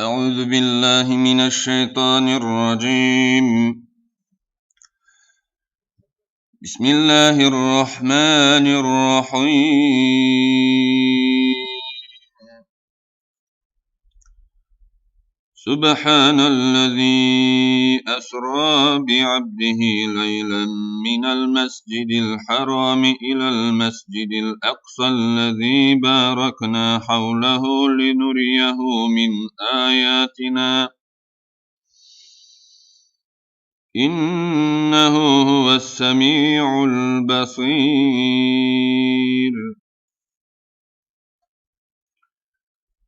أعوذ بالله من الشيطان الرجيم. بسم الله الرحمن الرحيم. سبحان الذي أسرى بعبده ليلا من المسجد الحرام إلى المسجد الأقصى الذي باركنا حوله لنريه من آياتنا إنه هو السميع البصير.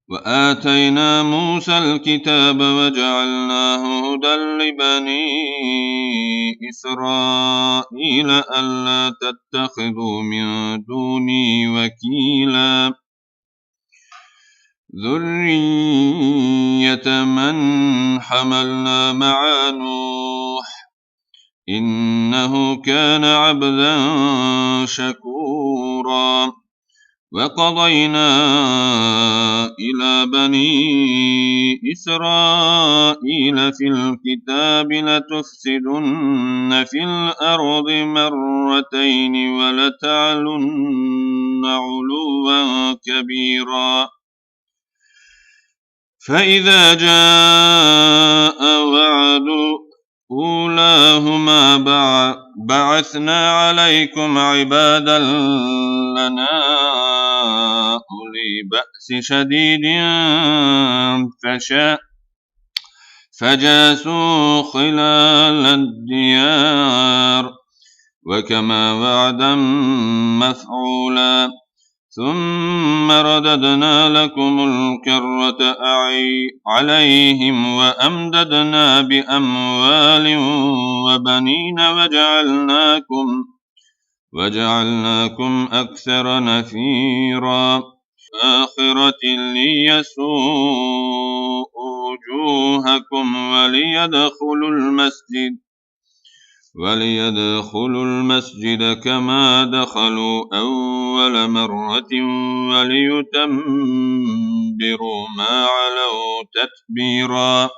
وآتينا موسى الكتاب وجعلناه هدى لبني إسرائيل ألا تتخذوا من دوني وكيلا ذرية من حملنا مع نوح إنه كان عبدا شكورا. وقضينا إلى بني إسرائيل في الكتاب لتفسدن في الأرض مرتين ولتعلن علوا كبيرا. فإذا جاء وعد أولاهما بعثنا عليكم عبادا لنا أولي بأس شديد فجاسوا خلال الديار وكما وعدا مفعولا. ثم رددنا لكم الكرة عليهم وأمددنا بأموال وبنين وجعلناكم أكثر نفيرا. آخرة ليسوء وجوهكم وليدخلوا المسجد كما دخلوا أول مرة وليتبروا ما علوا تتبيرا.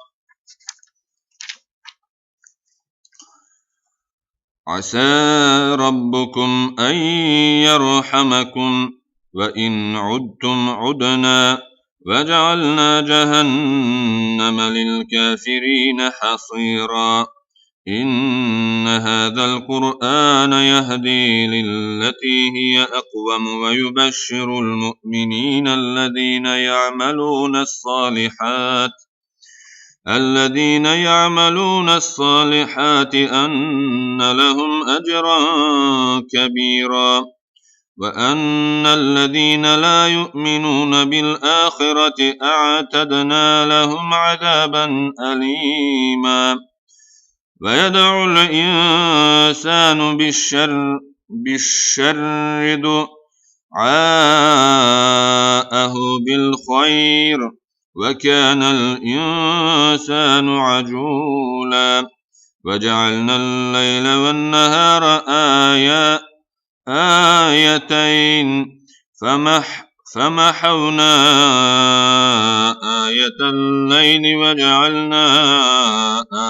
عسى ربكم أن يرحمكم وإن عدتم عدنا وجعلنا جهنم للكافرين حصيرا. إن هذا القرآن يهدي للتي هي أقوم ويبشر المؤمنين الذين يعملون الصالحات أن لهم أجرا كبيرا وأن الذين لا يؤمنون بالآخرة أعتدنا لهم عذابا أليما. ويدعو الإنسان بالشر دعاءه بالخير وكان الإنسان عجولا. وجعلنا الليل والنهار آيتين فمحونا آية الليل وجعلنا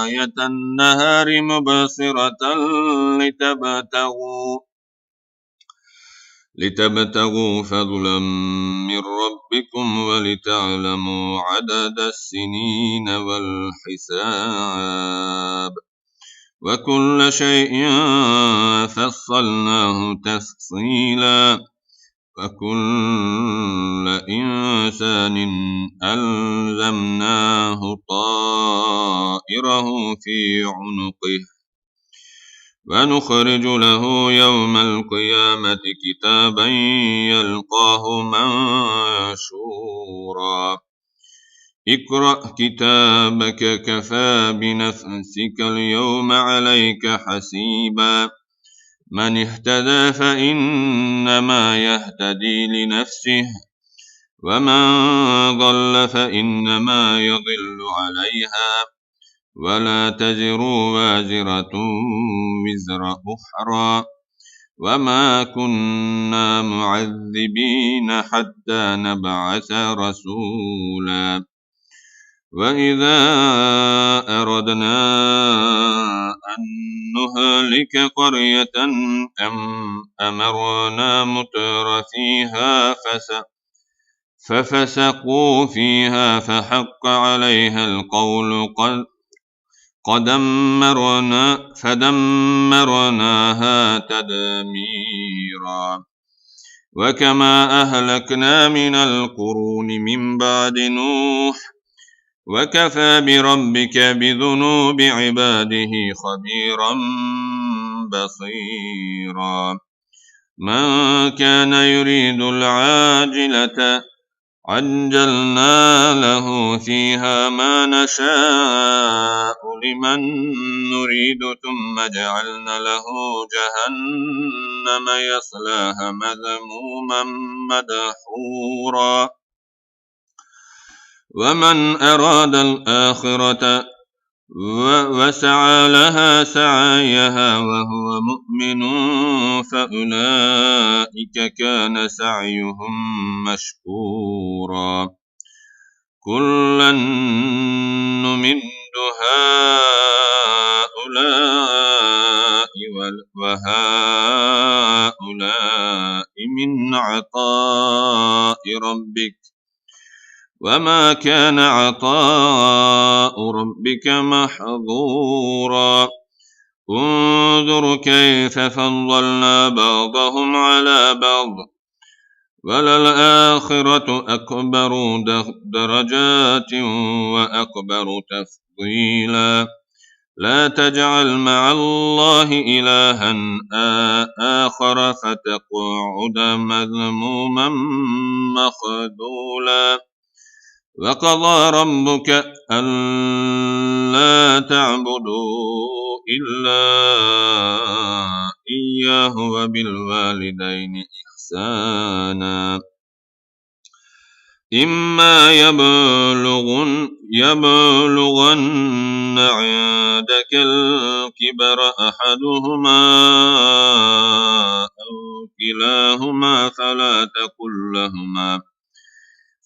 آية النهار مبصرة لتبتغوا فضلا من ربكم ولتعلموا عدد السنين والحساب وكل شيء فصلناه تفصيلا. وكل إنسان ألزمناه طائره في عنقه ونخرج له يوم القيامة كتابا يلقاه منشورا. اقرأ كتابك كفى بنفسك اليوم عليك حسيبا. من اهتدى فإنما يهتدي لنفسه ومن ضل فإنما يضل عليها ولا تزر وازرة وزر أخرى وما كنا معذبين حتى نبعث رسولا. وإذا أردنا أن نهلك قرية أمرنا متر فيها ففسقوا فيها فحق عليها القول فدمرناها تدميرا وكما أهلكنا من القرون من بعد نوح وكفى بربك بذنوب عباده خبيرا بصيرا من كان يريد العاجلة عجلنا له فيها ما نشاء لمن نريد ثم جعلنا له جهنم يصلاها مذموما مدحورا ومن أراد الآخرة وسعى لها سعيها وهو مؤمن فأولئك كان سعيهم مشكورا كلا نمد هؤلاء وهؤلاء من عطاء ربك وما كان عطاء ربك محظورا انظر كيف فضلنا بعضهم على بعض وللآخرة أكبر درجات وأكبر تفضيلا لا تجعل مع الله إلها آخر فتقعد مذموما مخذولا وقضى ربك ألا تعبدوا إلا إياه وبالوالدين إحسانا إما يبلغن عندك الكبر أحدهما أو كلاهما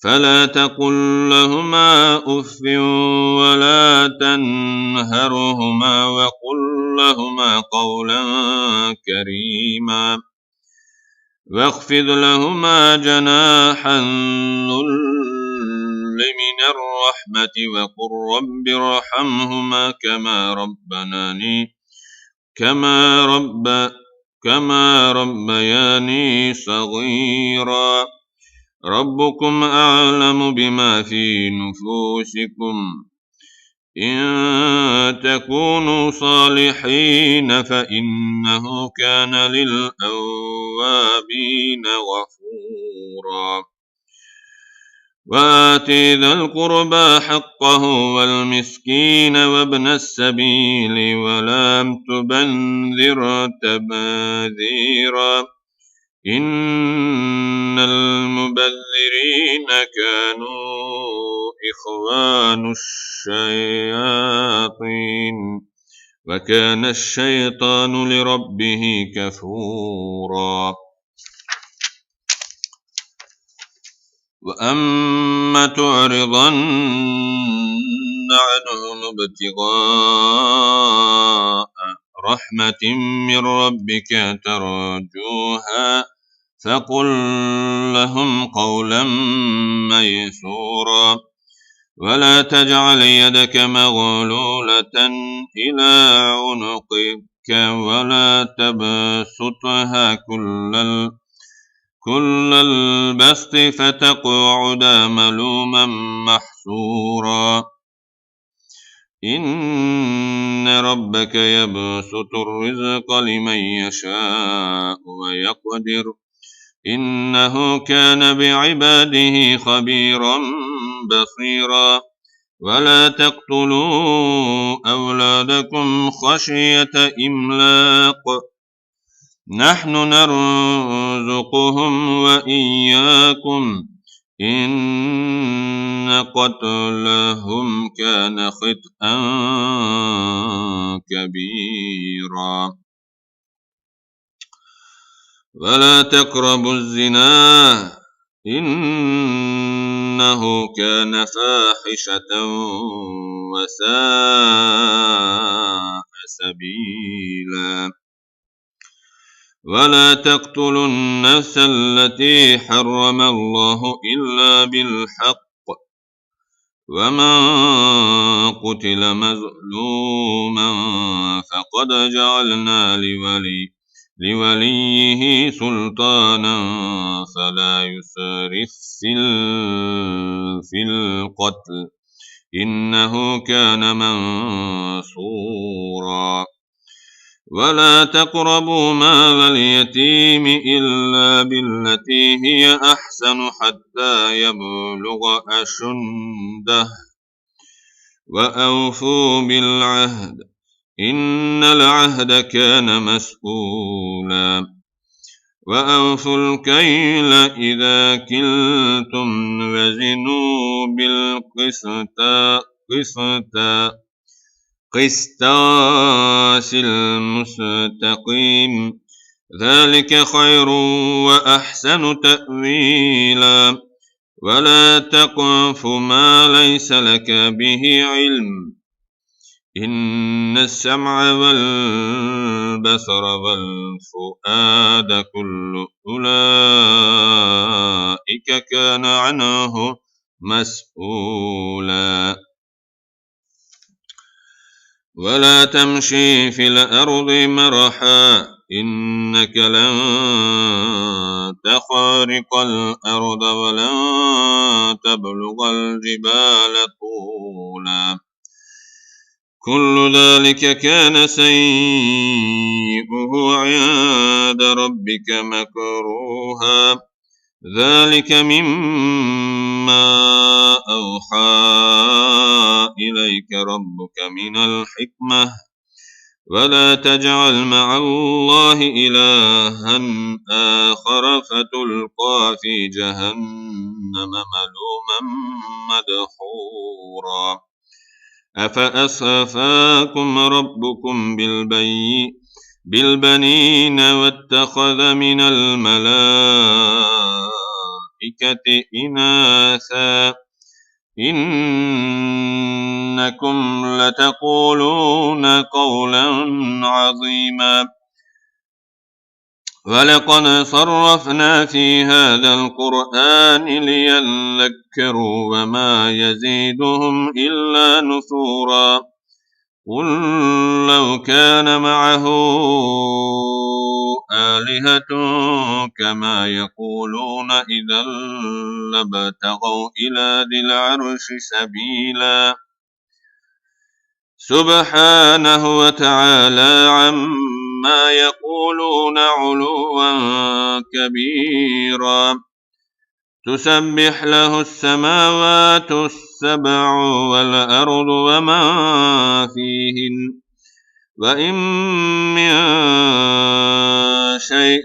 فلا تقل لهما أف ولا تنهرهما وقل لهما قولا كريما واخفض لهما جناح الذل من الرحمة وقل رب ارحمهما كما ربياني صغيرا ربكم أعلم بما في نفوسكم إن تكونوا صالحين فإنه كان للأوابين غفورا وآت ذا القربى حقه والمسكين وابن السبيل ولا تبذر تبذيرا إن المبذرين كانوا إخوان الشياطين وكان الشيطان لربه كفورا وأما تعرضن عنهم ابتغاء رحمة من ربك ترجوها فقل لهم قولا ميسورا ولا تجعل يدك مغلولة إلى عنقك ولا تبسطها كل البسط فتقعد ملوما محسورا إن ربك يبسط الرزق لمن يشاء ويقدر إنه كان بعباده خبيرا بصيرا ولا تقتلوا أولادكم خشية إملاق نحن نرزقهم وإياكم إن قتلهم كان خطأ كبيرا ولا تقربوا الزنا إنه إنه كان فاحشة وساء سبيلا ولا تقتلوا النفس التي حرم الله إلا بالحق ومن قتل مظلوما فقد جعلنا لوليه سلطانا فلا يسرف في القتل إنه كان منصورا ولا تقربوا مال اليتيم إلا بالتي هي أحسن حتى يبلغ أشده وأوفوا بالعهد إن العهد كان مسؤولا وأوفوا الكيل إذا كلتم وزنوا بالقسطاس المستقيم ذلك خير وأحسن تأويلا ولا تقف ما ليس لك به علم إن السمع والبصر والفؤاد كل أولئك كان عنه مسؤولا ولا تمشي في الأرض مرحا إنك لن تخرق الأرض ولن تبلغ الجبال طولا كل ذلك كان سيئه عند ربك مكروها ذلك مما أوحى إليك ربك من الحكمة ولا تجعل مع الله إلها آخر فتلقى في جهنم ملوما مدحورا أفأصفاكم ربكم بالبنين واتخذ من الملائكة إناثا إنكم لتقولون قولا عظيما ولقد صرفنا في هذا القرآن ليذكروا وما يزيدهم إلا نفورا قل لو كان معه آلهة كما يقولون إذا لابتغوا إلى ذي العرش سبيلا سبحانه وتعالى عما يقولون علوا كبيرا تسبح له السماوات السبع والأرض ومن فيهن وإن من شيء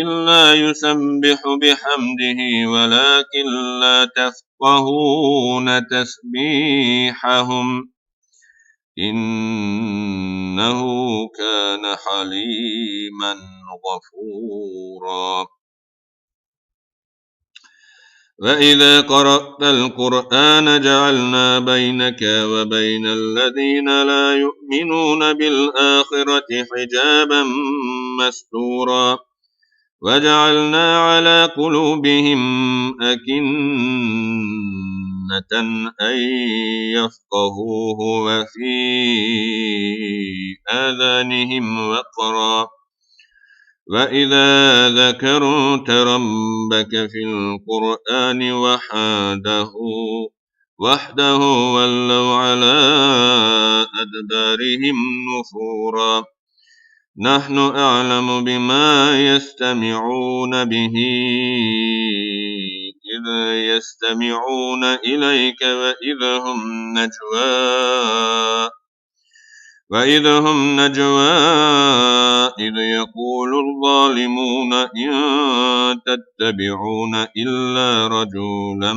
إلا يسبح بحمده ولكن لا تفقهون تسبيحهم إنه كان حليما غفورا وإذا قرأت القرآن جعلنا بينك وبين الذين لا يؤمنون بالآخرة حجابا مستورا وجعلنا على قلوبهم أكنة أن يفقهوه وفي آذانهم وقرا وإذا ذكرت ربك في القرآن وحده ولوا على أدبارهم نفورا نحن أعلم بما يستمعون به إذ يستمعون إليك وإذا هم نجوى إذ يقول الظالمون إن تتبعون إلا رجلا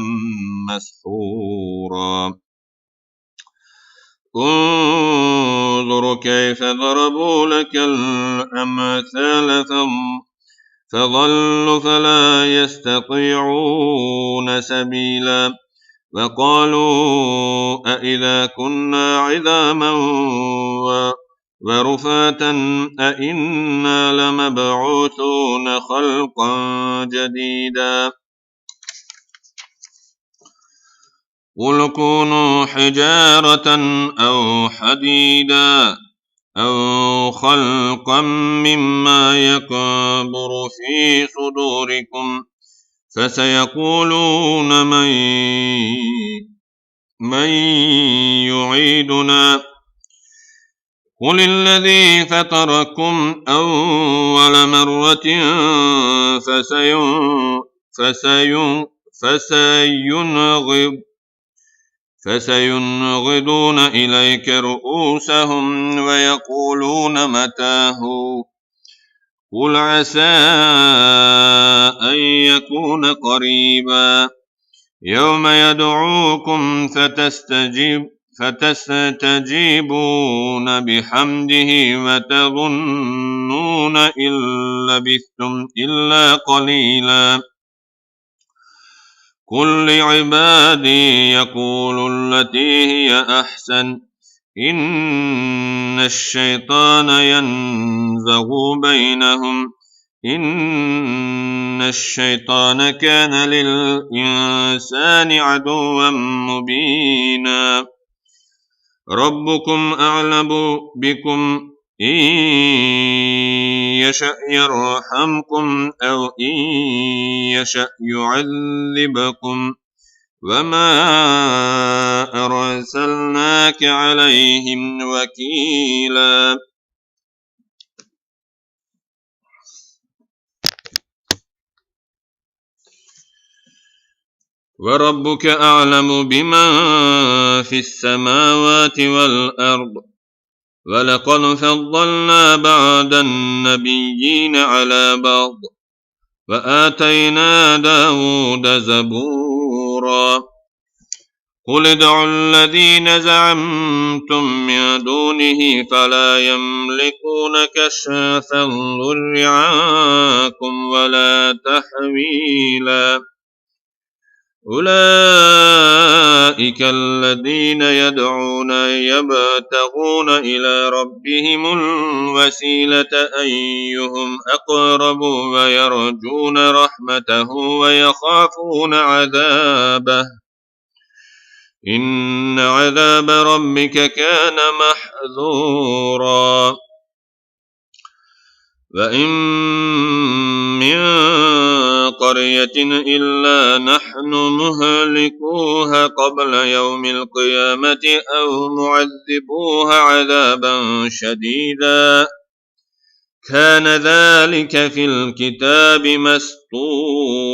مسحورا انظر كيف ضربوا لك الأمثال فضلوا فلا يستطيعون سبيلا وقالوا أإذا كنا عظاما ورفاتا أإنا لمبعوثون خلقا جديدا قل كونوا حجارة أو حديدا أو خلقا مما يكبر في صدوركم فسيقولون من يعيدنا قل الذي فطركم أول مرة فسينغضون إليك رؤوسهم ويقولون متى هو قل عسى أن يكون قريبا يوم يدعوكم فتستجيبون بحمده وتظنون إن لبثتم إلا قليلا قل لعبادي يقولوا التي هي أحسن إن الشيطان ينزغ بينهم إن الشيطان كان للإنسان عدوا مبينا ربكم أعلم بكم إن يشأ يرحمكم أو إن يشأ يعذبكم وما أرسلناك عليهم وكيلا وربك أعلم بمن في السماوات والأرض ولقد فضلنا بعض النبيين على بعض وآتينا داود زبورا قل ادعوا الذين زعمتم من دونه فلا يملكون كشف الضر عنكم ولا تحويلا أولئك الذين يدعون يبتغون إلى ربهم الوسيلة أيهم أقرب ويرجون رحمته ويخافون عذابه إن عذاب ربك كان محذورا وإن من قرية إلا نحن مهلكوها قبل يوم القيامة أو معذبوها عذابا شديدا كان ذلك في الكتاب مسطورا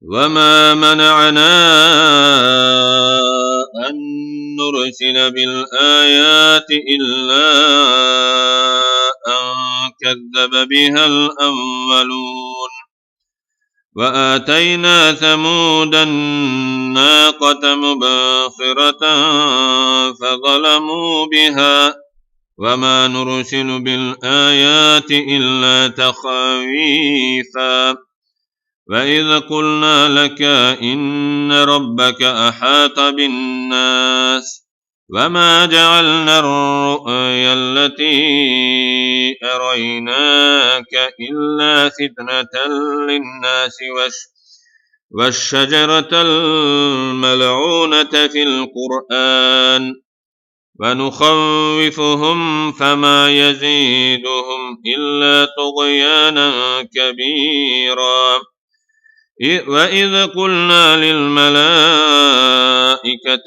وما منعنا أن نرسل بالآيات إلا أن كذب بها الأولون وآتينا ثمود الناقة مبصرة فظلموا بها وما نرسل بالآيات إلا تخويفا وإذ قلنا لك إن ربك أحاط بالناس وما جعلنا الرؤيا التي أريناك إلا فتنة للناس والشجرة الملعونة في القرآن ونخوفهم فما يزيدهم إلا طغيانا كبيرا وإذ قلنا للملائكة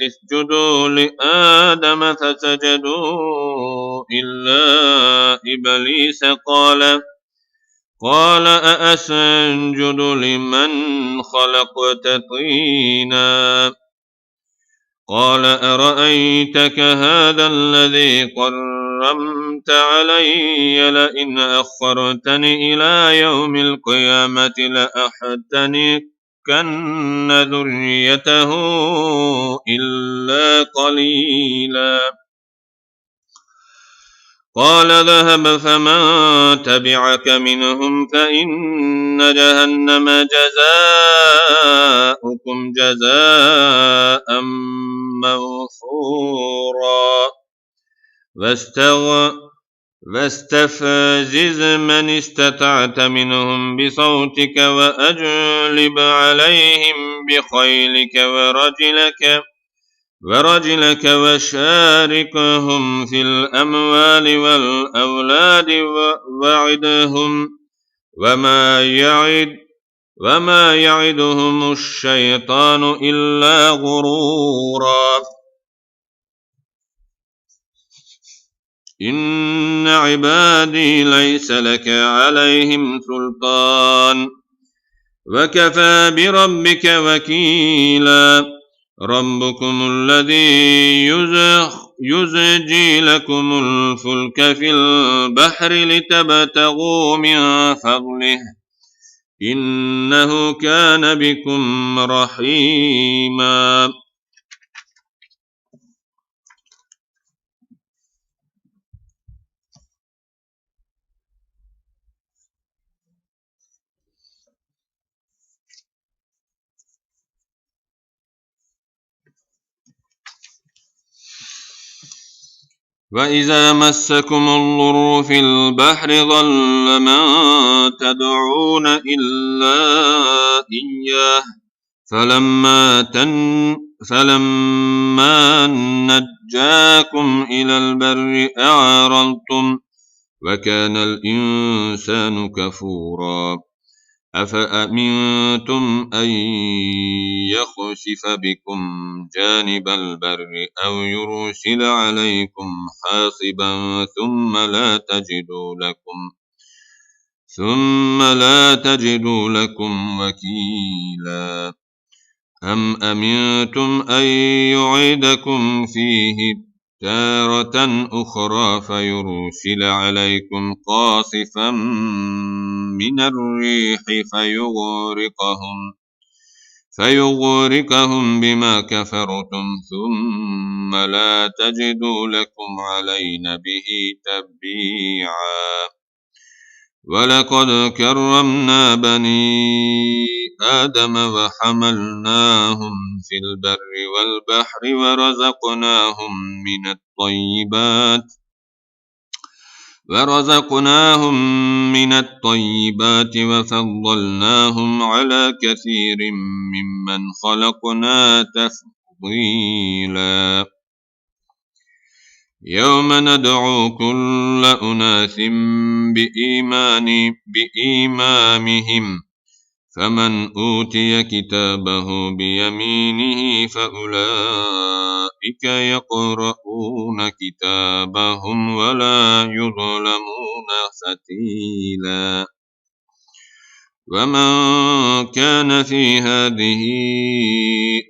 اسجدوا لآدم فسجدوا إلا إبليس قال أأسجد لمن خلقت طينا قال أرأيتك هذا الذي قرمت علي لئن أخرتني إلى يوم القيامة لأحتنكن ذريته إلا قليلا قال ذهب فمن تبعك منهم فإن جهنم جزاؤكم جزاء موفورا واستفزز من استطعت منهم بصوتك وأجلب عليهم بخيلك ورجلك وشاركهم في الأموال والأولاد وعدهم وما يعدهم الشيطان إلا غرورا إن عبادي ليس لك عليهم سلطان وكفى بربك وكيلا ربكم الذي يزجي لكم الفلك في البحر لتبتغوا من فضله إنه كان بكم رحيما وإذا مسكم الضر في البحر ضل من تدعون إلا إياه فلما نجاكم إلى البر أعرضتم وكان الإنسان كفورا أفأمنتم أن يخسف بكم جانب البر أو يرسل عليكم حاصبا ثم لا تجدوا لكم وكيلا أم أمنتم أن يعيدكم فيه تارة أخرى فيرسل عليكم قاصفا من الريح فيغرقهم بما كفرتم ثم لا تجدوا لكم علينا به تبيعا ولقد كرمنا بني آدم وحملناهم في البر والبحر ورزقناهم من الطيبات وفضلناهم على كثير ممن خلقنا تفضيلا يوم ندعو كل أناس بإمامهم فمن أوتي كتابه بيمينه فأولئك يقرؤون كتابهم ولا يظلمون فتيلا ومن كان في هذه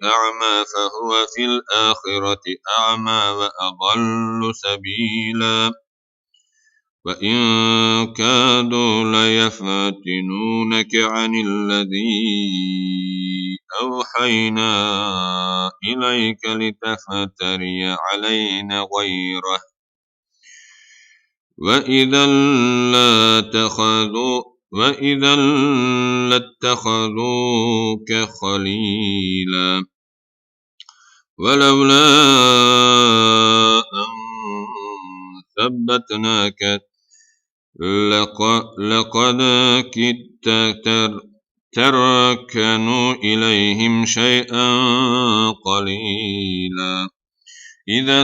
أعمى فهو في الآخرة أعمى وأضل سبيلا وإن كادوا ليفتنونك عن الذي أوحينا إليك لتفتري علينا غيره وإذا لاتخذوك خليلا ولولا أن ثبتناك لقد كدت تركنوا إليهم شيئا قليلا إذا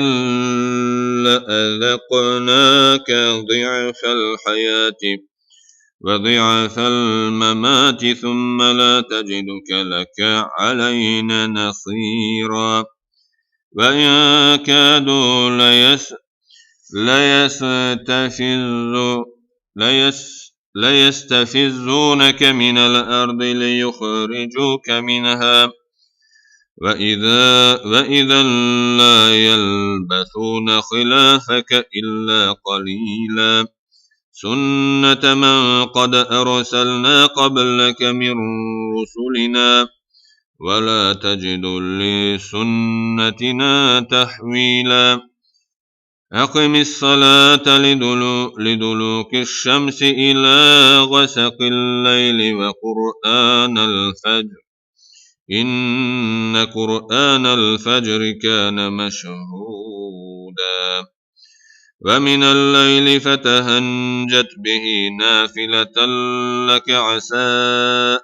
لأذقناك ضعف الحياة وضعف الممات ثم لا تجدك لك علينا نصيرا وإن كادوا ليستفزونك من الأرض ليخرجوك منها وإذا لا يلبثون خلافك إلا قليلا سنة من قد أرسلنا قبلك من رسلنا ولا تجد لسنتنا تحويلا أقم الصلاة لدلوك الشمس إلى غسق الليل وقرآن الفجر إن قرآن الفجر كان مشهودا ومن الليل فتهجد به نافلة لك عسى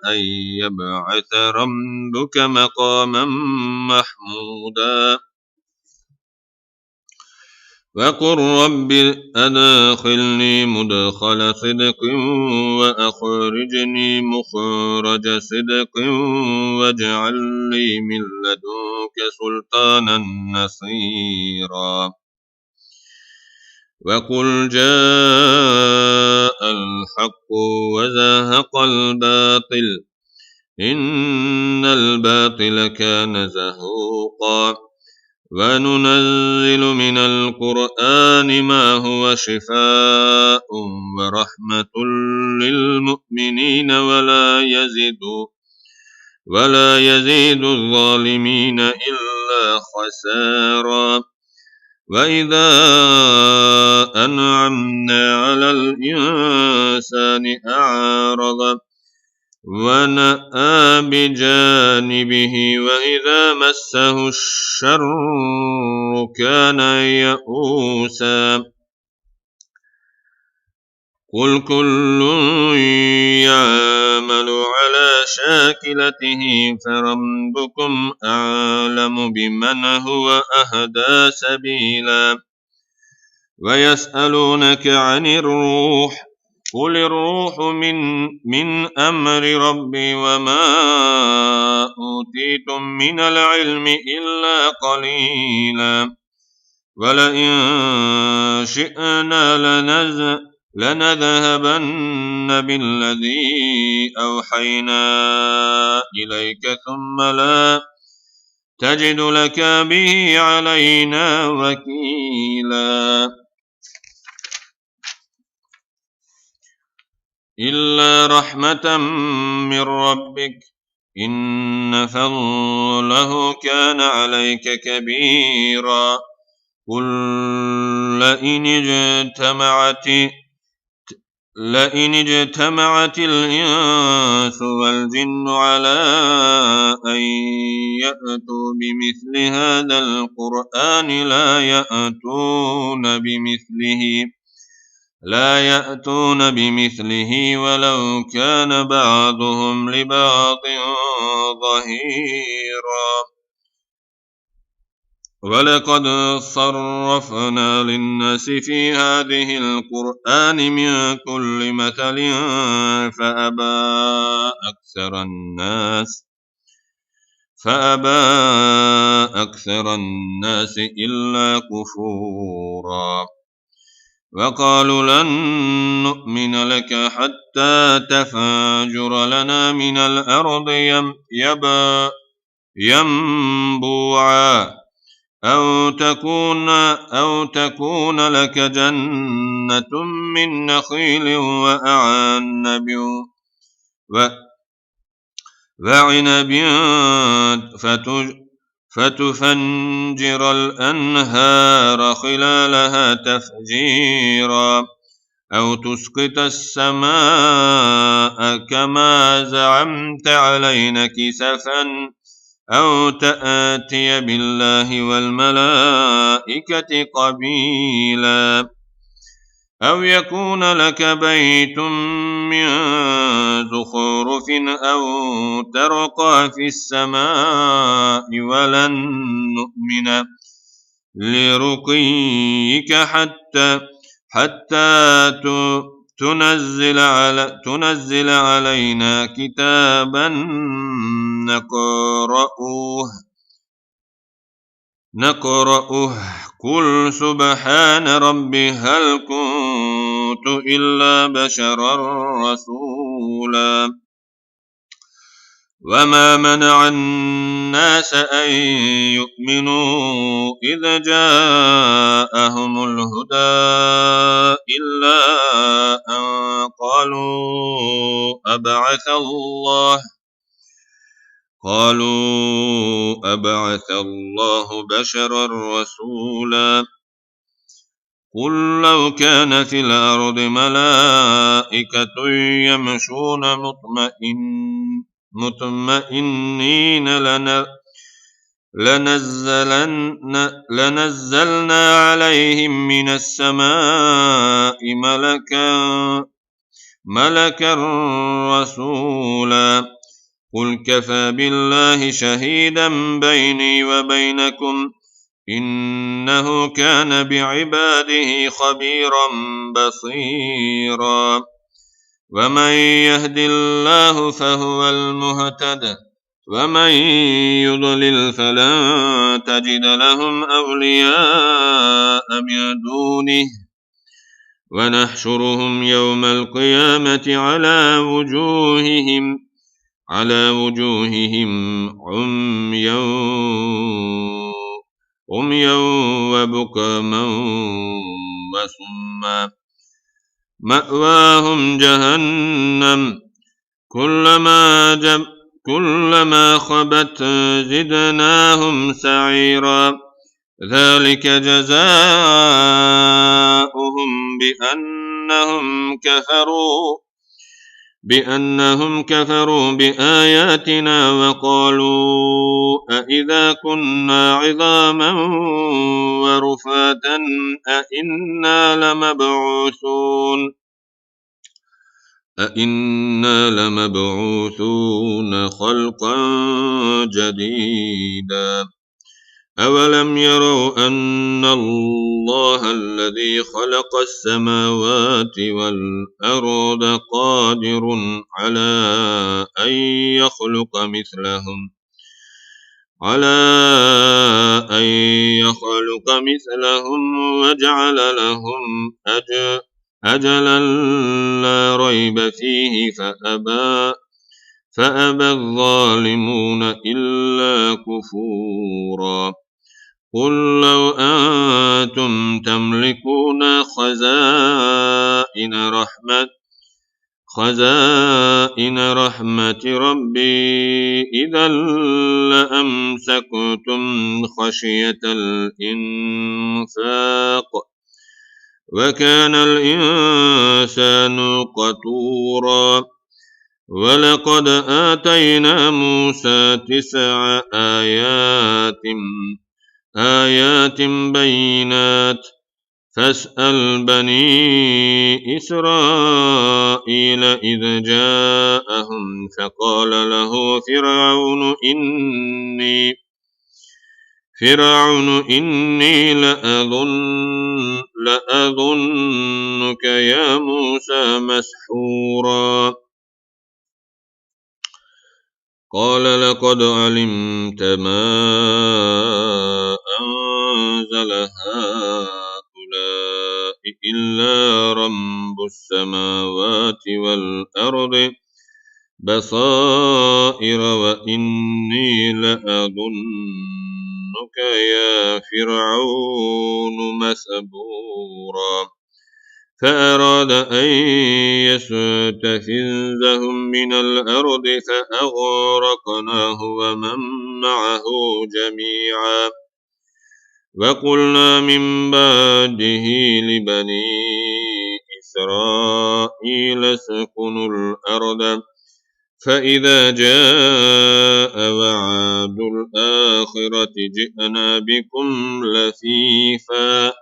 أن يبعث ربك مقاما محمودا وقل رب أدخلني مدخل صدق وأخرجني مخرج صدق واجعل لي من لدنك سلطانا نصيرا وقل جاء الحق وزهق الباطل إن الباطل كان زهوقا وننزل من القرآن ما هو شفاء ورحمة للمؤمنين ولا يزيد الظالمين إلا خسارا وإذا أنعمنا على الإنسان أعرض ونأى بجانبه وإذا مسه الشر كان يئوسا قل كل يعمل على شاكلته فربكم أعلم بمن هو أهدى سبيلا ويسألونك عن الروح قل الروح من أمر ربي وما أوتيتم من العلم إلا قليلا ولئن شئنا لنذهبن بالذي أوحينا إليك ثم لا تجد لك به علينا وكيلا إلا رحمة من ربك إن فضله كان عليك كبيرا قل لئن اجتمعت الإنس والجن على أن يأتوا بمثل هذا القرآن لا يأتون بمثله ولو كان بعضهم لبعض ظهيرا ولقد صرفنا للناس في هذه القرآن من كل مثل فأبى أكثر الناس إلا كفورا وقالوا لن نؤمن لك حتى تفجر لنا من الأرض ينبوعا أو تكون لك جنة من نخيل وعنب فتفجر الأنهار خلالها تفجيرا أو تسقط السماء كما زعمت علينا كسفا أو تأتي بالله والملائكة قبيلا أو يكون لك بيت من زخرف أو ترقى في السماء ولن نؤمن لرقيك حتى تنزل علينا كتابا نقرأه قل سبحان ربي هل كنت إلا بشرا رسولا وما منع الناس أن يؤمنوا إذ جاءهم الهدى إلا أن قالوا أبعث الله بشرا رسولا قل لو كان في الأرض ملائكة يمشون مطمئنين لنزلنا عليهم من السماء ملكا رسولا قل كفى بالله شهيدا بيني وبينكم إنه كان بعباده خبيرا بصيرا ومن يهد الله فهو المهتد ومن يضلل فلن تجد لهم أولياء من دونه ونحشرهم يوم القيامة على وجوههم عميا وبكما وصما مأواهم جهنم كلما خبت زدناهم سعيرا ذلك جزاؤهم بأنهم كفروا بآياتنا وقالوا أإذا كنا عظاما ورفاتا أإنا لمبعوثون خلقا جديدا أولم يروا أن الله الذي خلق السماوات والأرض قادر على أن يخلق مثلهم وجعل لهم أجلا لا ريب فيه فأبى الظالمون إلا كفورا قل لو أنتم تملكون خزائن رحمة ربي إذا لأمسكتم خشية الإنفاق وكان الإنسان قتورا ولقد آتينا موسى 9 آيات بينات فاسأل بني إسرائيل إذ جاءهم فقال له فرعون إني لأظنك يا موسى مسحورا قال لقد علمت ما أنزل هؤلاء إلا رب السماوات والأرض بصائر وإني لأظنك يا فرعون مثبورا فأراد أن يستفزهم من الأرض فأغرقناه ومن معه جميعا وقلنا من بعده لبني إسرائيل اسكنوا الأرض فإذا جاء وعد الآخرة جئنا بكم لفيفا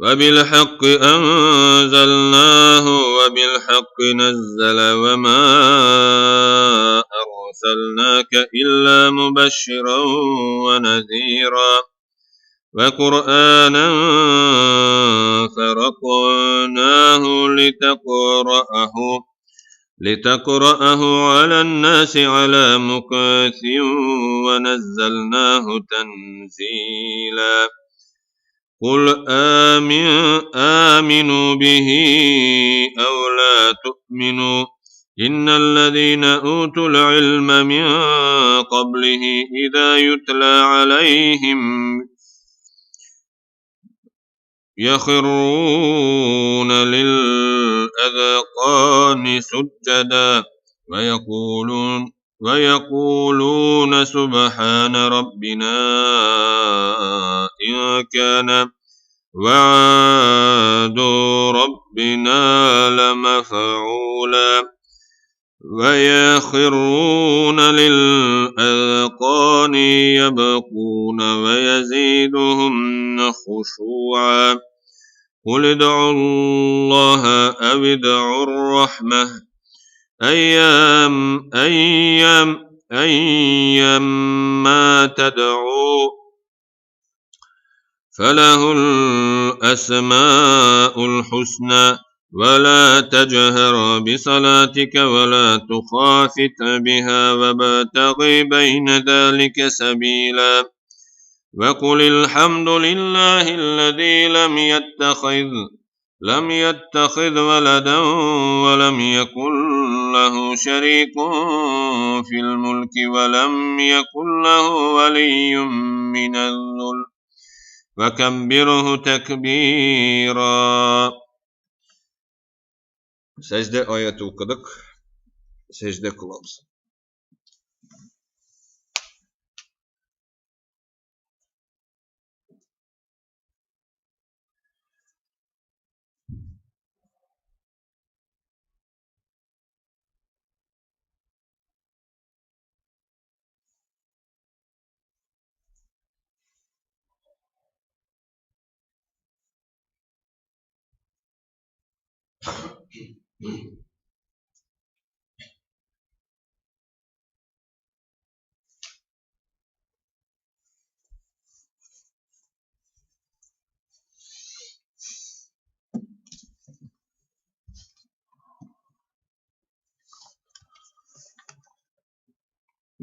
وبالحق أنزلناه وبالحق نزل وما أرسلناك إلا مبشرا ونذيرا وقرآنا فرقناه لتقرأه على الناس على مكث ونزلناه تنزيلا قل آمنوا به أو لا تؤمنوا إن الذين أوتوا العلم من قبله إذا يتلى عليهم يخرون للأذقان سجدا ويقولون سبحان ربنا إن كان وعد ربنا لمفعولا ويخرون للأذقان يبكون ويزيدهم خشوعا قل ادعوا الله أو ادعوا الرحمة أيما تدعوا فله الأسماء الحسنى ولا تجهر بصلاتك ولا تخافت بها وابتغ بين ذلك سبيلا وقل الحمد لله الذي لم يتخذ ولدا ولم يكن له شريك في الملك ولم يكن له ولي من الذل وكبره تكبيرا. Secde ayeti okuduk. Secde kılavuz.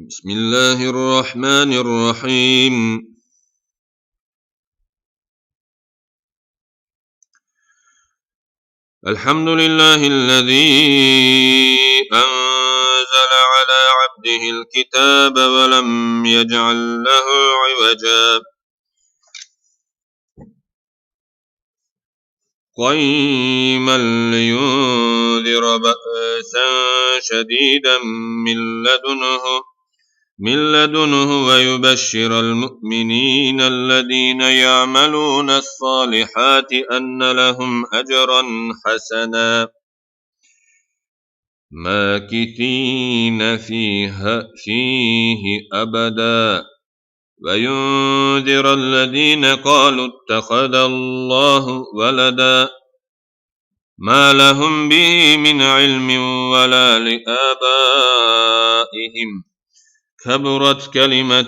بسم الله الرحمن الرحيم. الحمد لله الذي أنزل على عبده الكتاب ولم يجعل له عوجا قيما لينذر بأسا شديدا من لدنه ويبشر المؤمنين الذين يعملون الصالحات أن لهم أجرا حسنا ماكثين فيه أبدا وينذر الذين قالوا اتخذ الله ولدا ما لهم به من علم ولا لآبائهم كبرت كلمة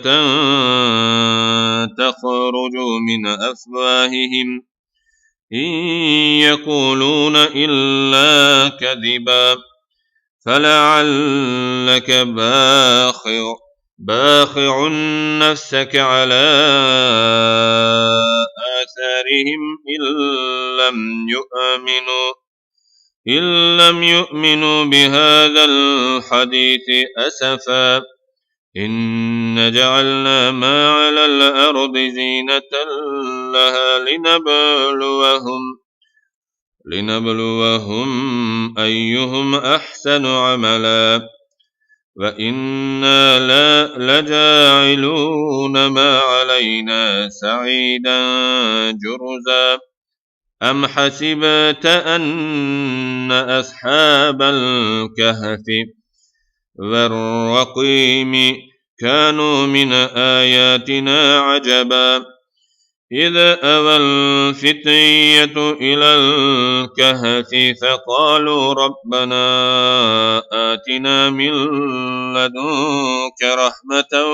تخرج من أفواههم إن يقولون إلا كذبا فلعلك باخع نفسك على آثارهم إن لم يؤمنوا بهذا الحديث أسفا إن جعلنا ما على الأرض زينة لها لنبلوهم أيهم أحسن عملا وإنا لجاعلون ما علينا سعيدا جرزا أم حسبت أن أصحاب الكهف والرقيم كانوا من آياتنا عجبا إذ أوى الفتية إلى الكهف فقالوا ربنا آتنا من لدنك رحمة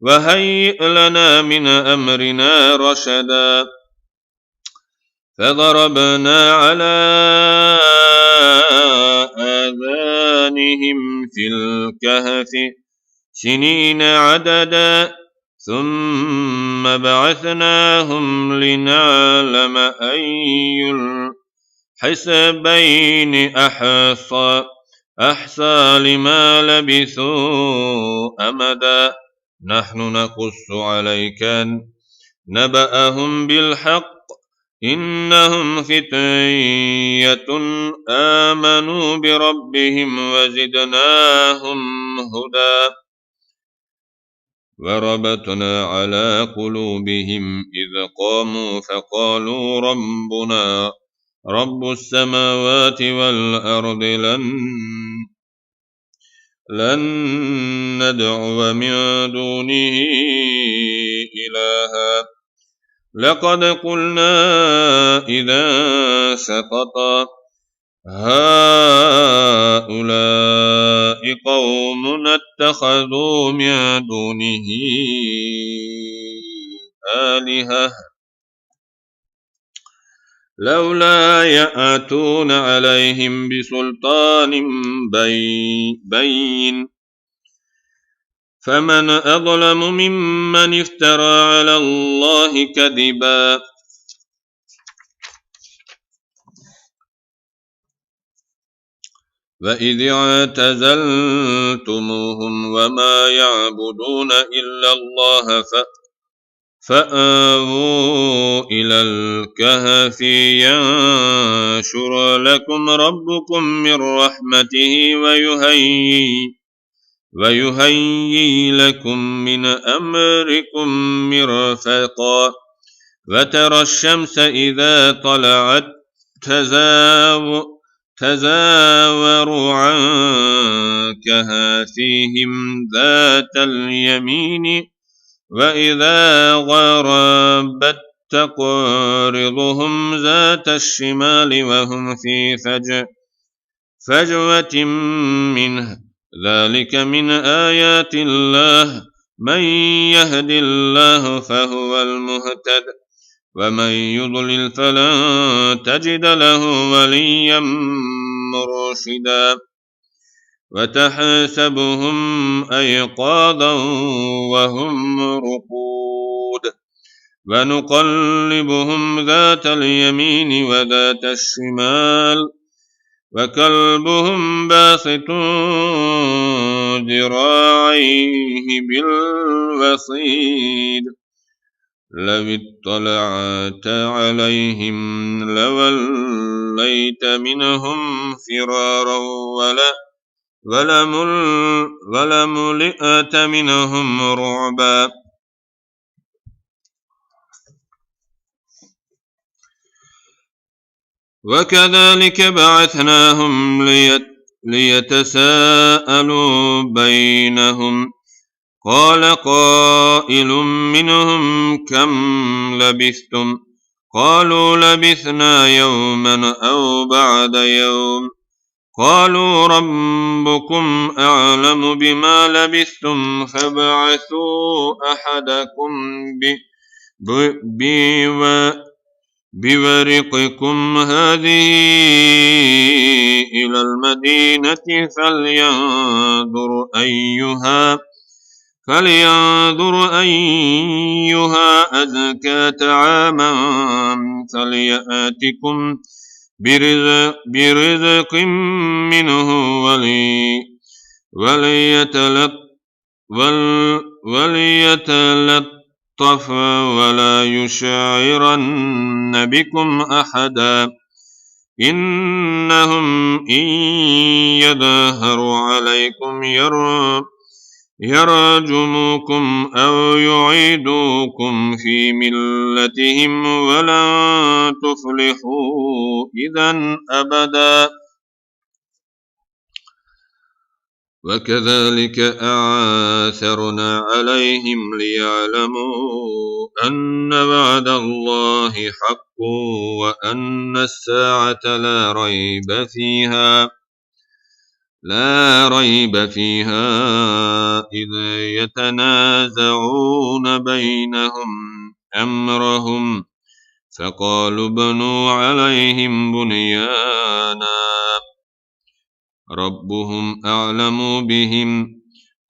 وهيئ لنا من أمرنا رشدا فضربنا على آذانهم في الكهف سنين عددا ثم بعثناهم لنعلم أي الحسبين أحصى لما لبثوا أمدا نحن نقص عليك نبأهم بالحق إنهم فتية آمنوا بربهم وزدناهم هدى وربطنا على قلوبهم إذ قاموا فقالوا ربنا رب السماوات والأرض لن ندعو من دونه إلها لقد قلنا إذا شططا هؤلاء قوم اتخذوا من دونه آلهة لولا يأتون عليهم بسلطان بين فمن أظلم ممن افترى على الله كذبا وإذ اعتزلتموهم وما يعبدون إلا الله فآووا إلى الكهف ينشر لكم ربكم من رحمته ويهيئ لكم من أمركم مرفقا وترى الشمس إذا طلعت تزاور عن كهفهم ذات اليمين وإذا غربت تقرضهم ذات الشمال وهم في فجوة منه ذلك من آيات الله من يهد الله فهو المهتد ومن يضلل فلن تجد له وليا مرشدا وتحسبهم أيقاظا وهم رقود ونقلبهم ذات اليمين وذات الشمال وكلبهم باسط ذراعيه بالوصيد لو اطلعت عليهم لوليت منهم فرارا ولملئت منهم رعبا وكذلك بعثناهم ليتساءلوا بينهم قال قائل منهم كم لبثتم قالوا لبثنا يوما أو بعد يوم قالوا ربكم أعلم بما لبثتم فابعثوا أحدكم بورقكم هذه إلى المدينة فلينظر أيها أزكى طعاما فليأتكم برزق منه وليتلطف ولا يشعرن بكم أحدا إنهم إن يظهروا عليكم يرجموكم أو يعيدوكم في ملتهم ولن تفلحوا إذا أبدا وكذلك أعثرنا عليهم ليعلموا أن وعد الله حق وأن الساعة لا ريب فيها إذ يتنازعون بينهم أمرهم فقالوا بنوا عليهم بنيانا ربهم أعلم بهم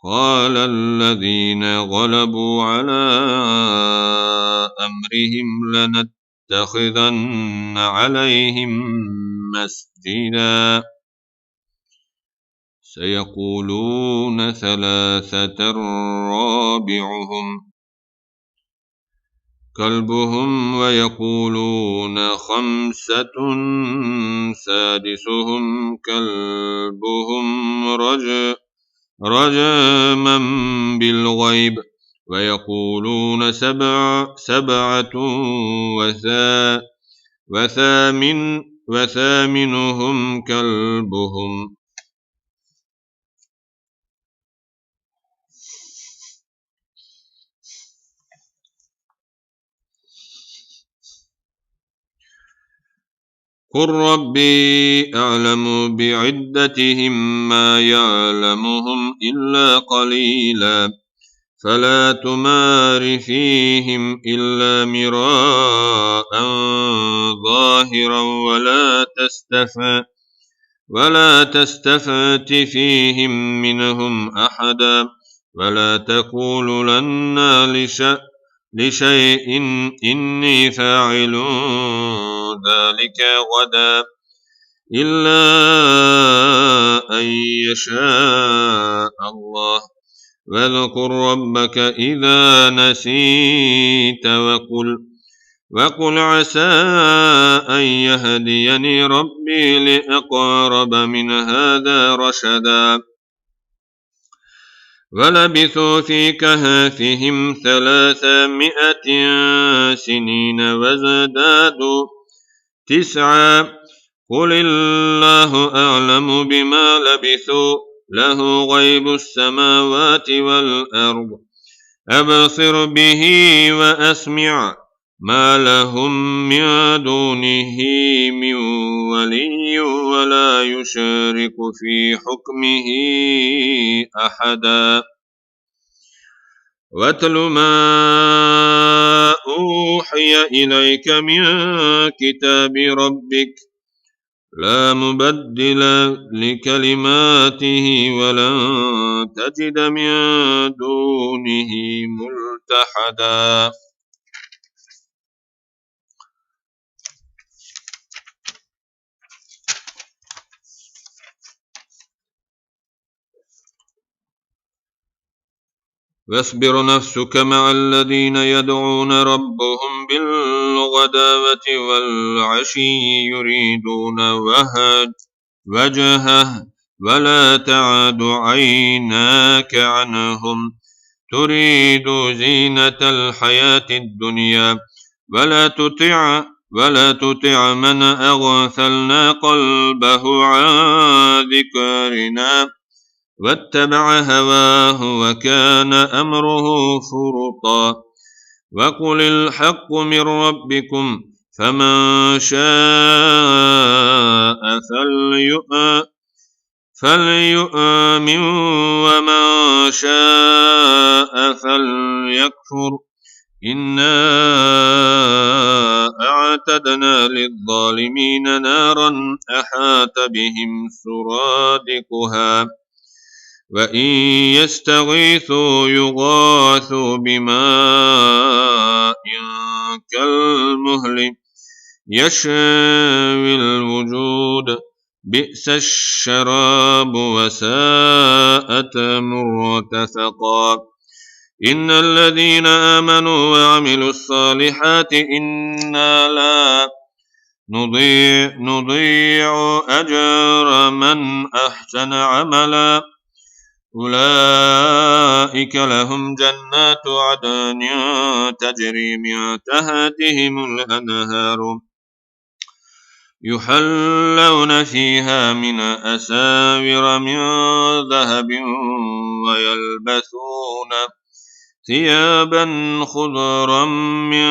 قال الذين غلبوا على أمرهم لنتخذن عليهم مسجدا سيقولون ثلاثة رابعهم كلبهم ويقولون 5 سادسهم كلبهم رجما بالغيب ويقولون 7 وثامنهم كلبهم. قل ربي أعلم بعدتهم ما يعلمهم إلا قليلا فلا تمار فيهم إلا مراء ظاهرا ولا تستفت فيهم منهم أحدا ولا تقولن لشيء إني فاعل ذلك غدا إلا أن يشاء الله واذكر ربك إذا نسيت وقل عسى أن يهديني ربي لأقرب من هذا رشدا ولبثوا في كهفهم 300 سنين وازدادوا 9 قل الله أعلم بما لبثوا له غيب السماوات والأرض أبصر به وأسمع ما لهم من دونه من ولي ولا يشارك في حكمه أحدا واتل ما أوحي إليك من كتاب ربك لا مبدل لكلماته ولن تجد من دونه ملتحدا واصبر نفسك مع الذين يدعون ربهم بالغداوة والعشي يريدون وجهه ولا تعد عيناك عنهم تريد زينة الحياة الدنيا ولا تطع من أغفلنا قلبه عن ذكرنا واتبع هواه وكان أمره فرطا وقل الحق من ربكم فمن شاء فليؤمن ومن شاء فليكفر إنا أعتدنا للظالمين نارا أحاط بهم سرادقها وإن يستغيثوا يغاثوا بماء كالمهل يشوي الوجود بئس الشراب وساءت مرتفقا إن الذين آمنوا وعملوا الصالحات إنا لا نضيع أجر من أحسن عملا أولئك لهم جنات عدن تجري من تحتهم الأنهار يحلون فيها من أساور من ذهب ويلبسون ثيابا خضرا من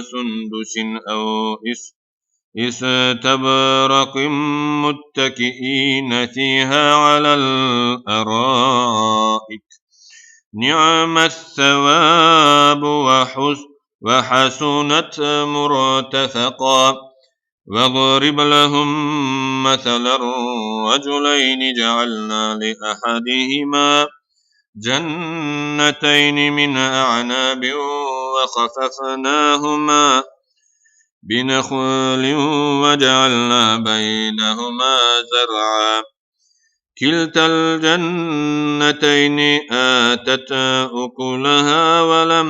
سندس أو استبرق متكئين فيها على الأرائك نعم الثواب وحسنت مرتفقا واضرب لهم مثلا رجلين جعلنا لأحدهما جنتين من أعناب وخففناهما بنخل وجعلنا بينهما زرعا كلتا الجنتين آتت أكلها ولم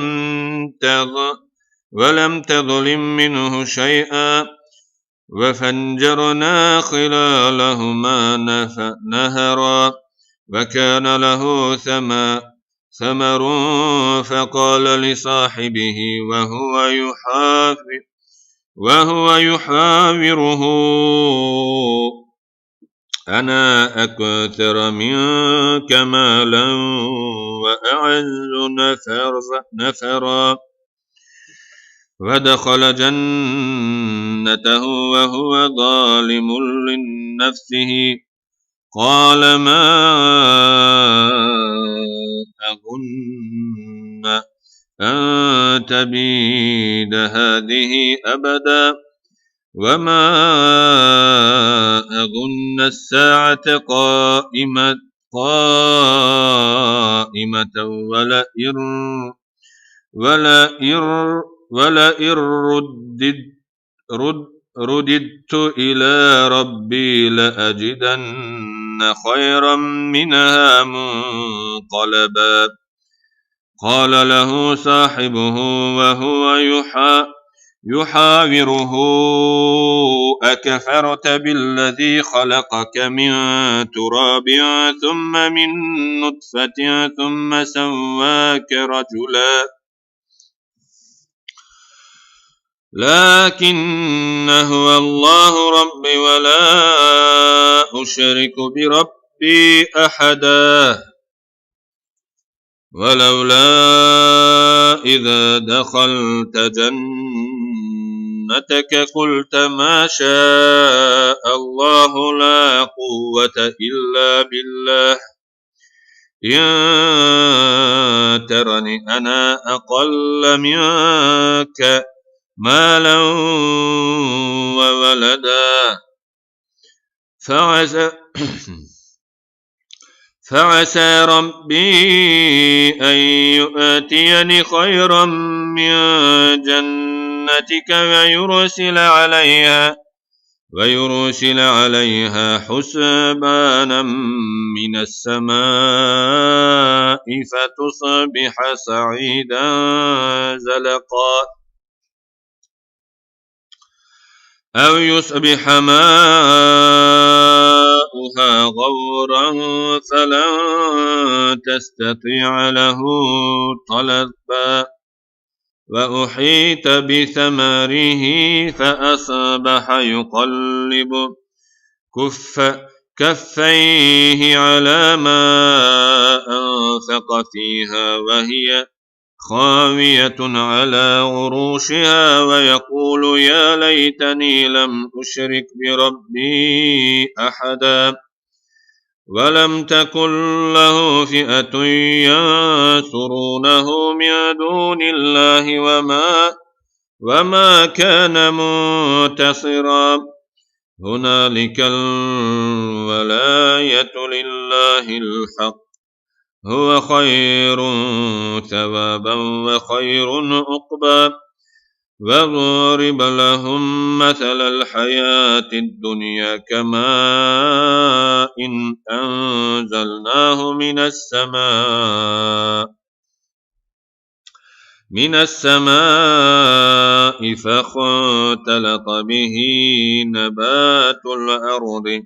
ولم تظلم منه شيئا وفجرنا خلالهما نهرا وكان له ثمر فقال لصاحبه وهو يحاوره أنا أكثر منك مالا وأعز نفرا ودخل جنته وهو ظالم لنفسه قال ما أظن أن تبيد هذه أبدا وما أظن الساعة قائمة ولئن رددت إلى ربي لأجدن خيرا منها منقلبا قال له صاحبه وهو يحاوره أكفرت بالذي خلقك من تراب ثم من نطفة ثم سواك رجلا لكن هو الله ربي ولا أشرك بربي أحدا ولولا إذا دخلت جنتك قلت ما شاء الله لا قوة إلا بالله إن ترني أنا أقل منك مالا وولدا فعسى ربي أن يؤتيني خيرا من جنتك ويرسل عليها حسبانا من السماء فتصبح صعيدا زلقا أو يصبح ماؤها غورا فلن تستطيع له طلبا وأحيط بثمره فأصبح يقلب كفيه على ما أنفق فيها وهي خاوية على عروشها ويقول يا ليتني لم أشرك بربي أحدا ولم تكن له فئة ينصرونه من دون الله وما كان منتصرا هنالك الولاية لله الحق هو خير ثوابا وخير عقبا وضرب لهم مثل الحياة الدنيا كماء إن أنزلناه من السماء فاختلط به نبات الأرض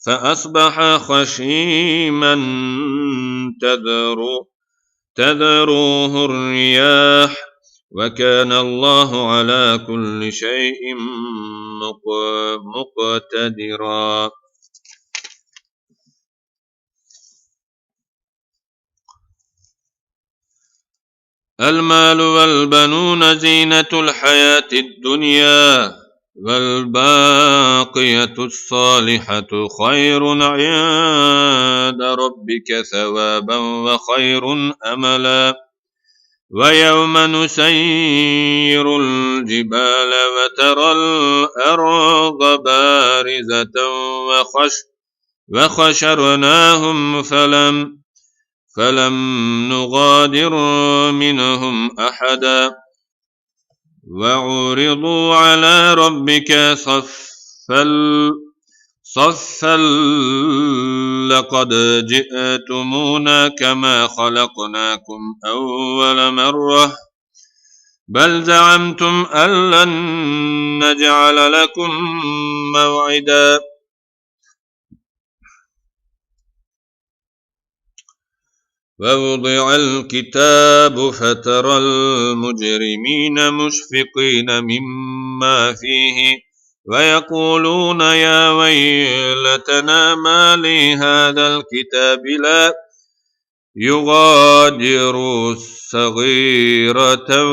فأصبح خشيما تذروه الرياح وكان الله على كل شيء مقتدرا المال والبنون زينة الحياة الدنيا والباقية الصالحة خير عند ربك ثوابا وخير أملا ويوم نسير الجبال وترى الأرض بارزة وحشرناهم فلم نغادر منهم أحدا وعرضوا على ربك صفا لقد جئتمونا كما خلقناكم أول مرة بل زعمتم أن لن نجعل لكم موعدا ووضع الكتاب فترى المجرمين مشفقين مما فيه ويقولون يا ويلتنا ما لهذا الكتاب لا يغادر صغيرة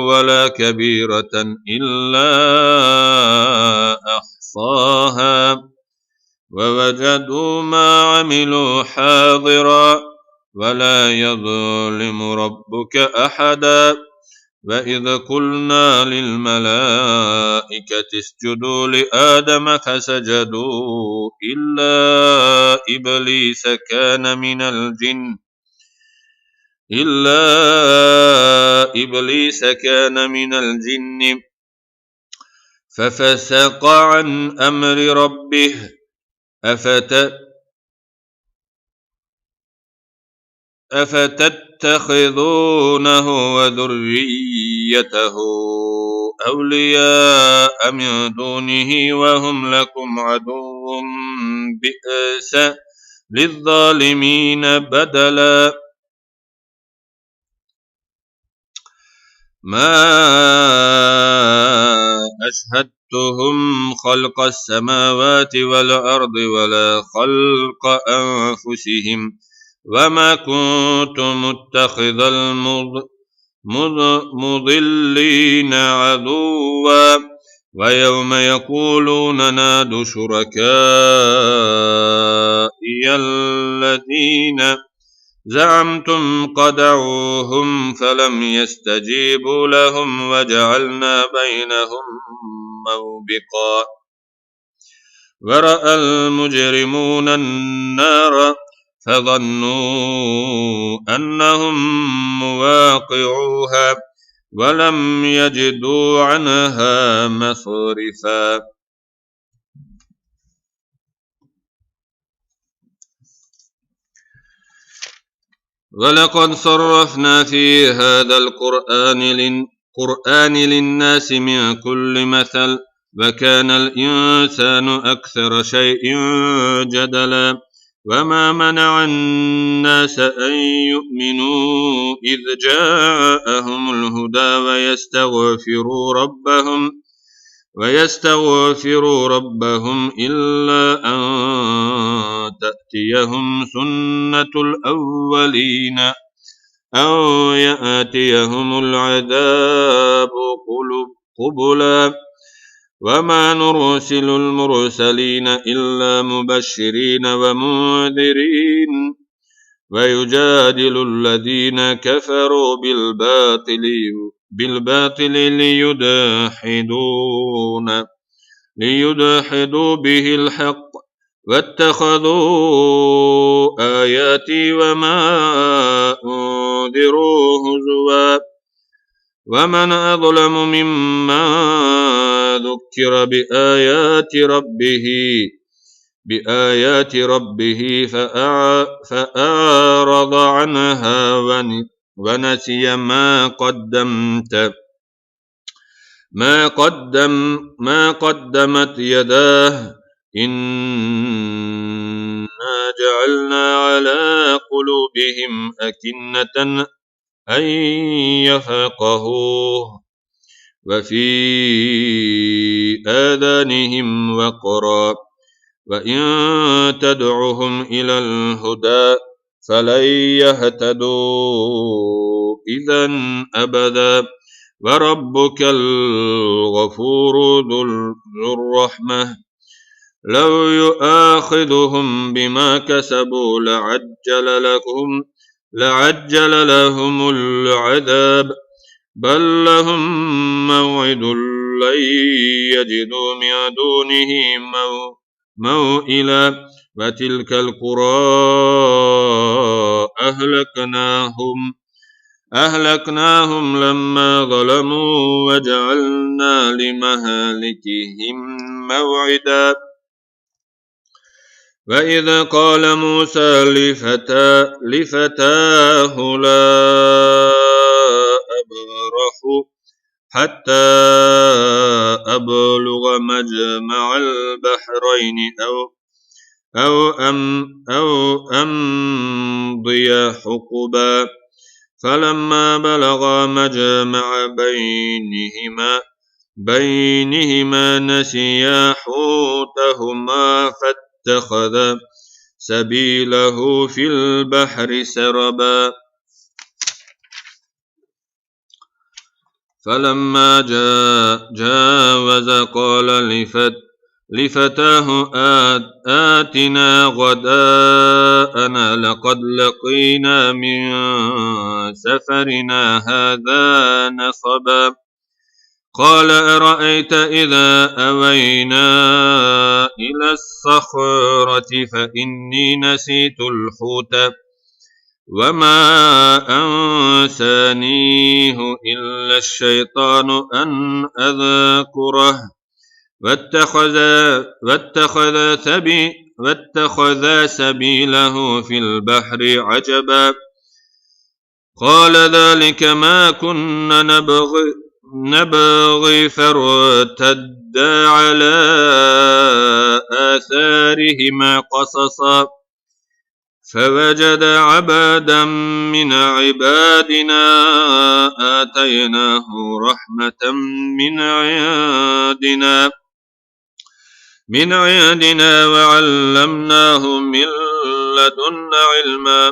ولا كبيرة إلا أحصاها ووجدوا ما عملوا حاضرا ولا يظلم ربك أحدا وإذ قلنا للملائكة اسجدوا لآدم فسجدوا إلا إبليس كان من الجن ففسق عن أمر ربه أفتتخذونه وذريته أولياء من دونه وهم لكم عدو بئس للظالمين بدلا ما أشهدتهم خلق السماوات والأرض ولا خلق أنفسهم وما كنت متخذ المضلين عدوا ويوم يقولون نادوا شركائي الذين زعمتم قد دعوهم فلم يستجيبوا لهم وجعلنا بينهم موبقا ورأى المجرمون النار فظنوا أنهم مواقعوها ولم يجدوا عنها مصرفا ولقد صرفنا في هذا القرآن للناس من كل مثل وكان الإنسان أكثر شيء جدلا وما منع الناس أن يؤمنوا إذ جاءهم الهدى ويستغفروا ربهم إلا أن تأتيهم سنة الأولين أو يأتيهم العذاب قبلا وما نرسل المرسلين إلا مبشرين ومنذرين ويجادل الذين كفروا بالباطل ليدحضوا به الحق واتخذوا آياتي وما أنذروا هزوا ومن أظلم ممن ذكر بآيات ربه فأعرض عنها ونسي ما قدمت يداه إنا جعلنا على قلوبهم أكنة أن يفقهوه وفي آذانهم وقرا وإن تدعهم إلى الهدى فلن يهتدوا إذا أبدا وربك الغفور ذو الرحمة لو يؤاخذهم بما كسبوا لعجل لهم العذاب بل لهم موعد لن يجدوا من دونه موئلا وتلك القرى أهلكناهم لما ظلموا وجعلنا لمهلكهم موعدا وإذ قال موسى لفتاه لا أبرح حتى أبلغ مجمع البحرين أو أمضي حقبا. فلما بلغا مجمع بينهما نسيا حوتهما فاتخذ سبيله في البحر سربا. فلما جاوز قال لفتاه آتنا غداءنا لقد لقينا من سفرنا هذا نصبا. قال أرأيت إذا أوينا إلى الصخرة فإني نسيت الحوت وما أنسانيه إلا الشيطان أن أذكره واتخذ سبيله في البحر عجبا. قال ذلك ما كنا نبغي فارتدا على آثارهما قصصا. فوجد عبدا من عبادنا آتيناه رحمة من عندنا وعلمناه من لدنا علما.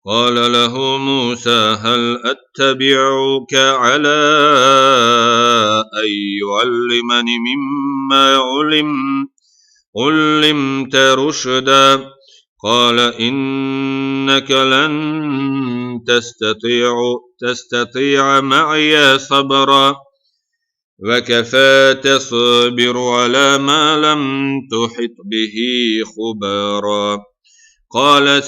قال له موسى هل أتبعك على أن يعلمني مما علمت رشدا. قال إنك لن تستطيع معي صبرا وكفى تصبر على ما لم تحط به خبرا. قال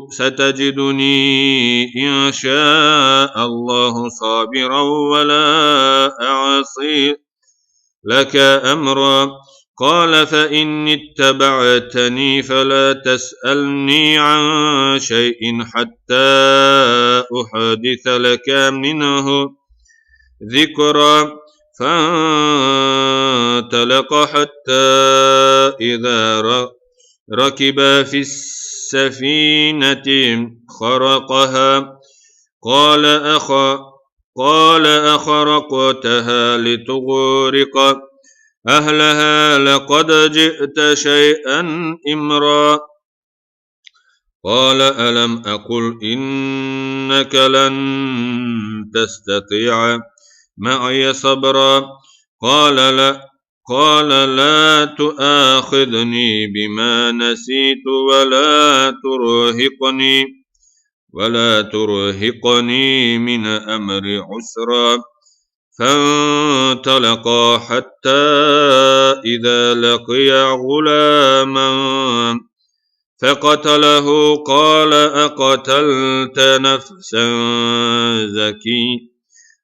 ستجدني إن شاء الله صابرا ولا أعصي لك أمرا. قال فإن اتبعتني فلا تسألني عن شيء حتى أحدث لك منه ذكرا. فانطلق حتى إذا ركبا في السفينة خرقها. قال أخرقتها لتغرق أهلها لقد جئت شيئا إمرا. قال ألم أقل إنك لن تستطيع معي صبرا. قال لا تؤاخذني بما نسيت ولا ترهقني من أمر عسرا. فانطلقا حتى إذا لقيا غلاما فقتله. قال أقتلت نفسا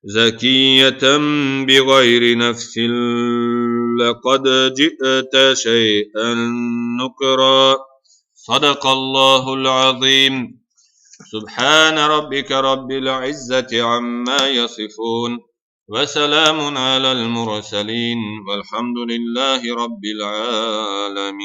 زكية بغير نفس لقد جئت شيئا نكرا. صدق الله العظيم. سبحان ربك رب العزة عما يصفون وسلام على المرسلين والحمد لله رب العالمين.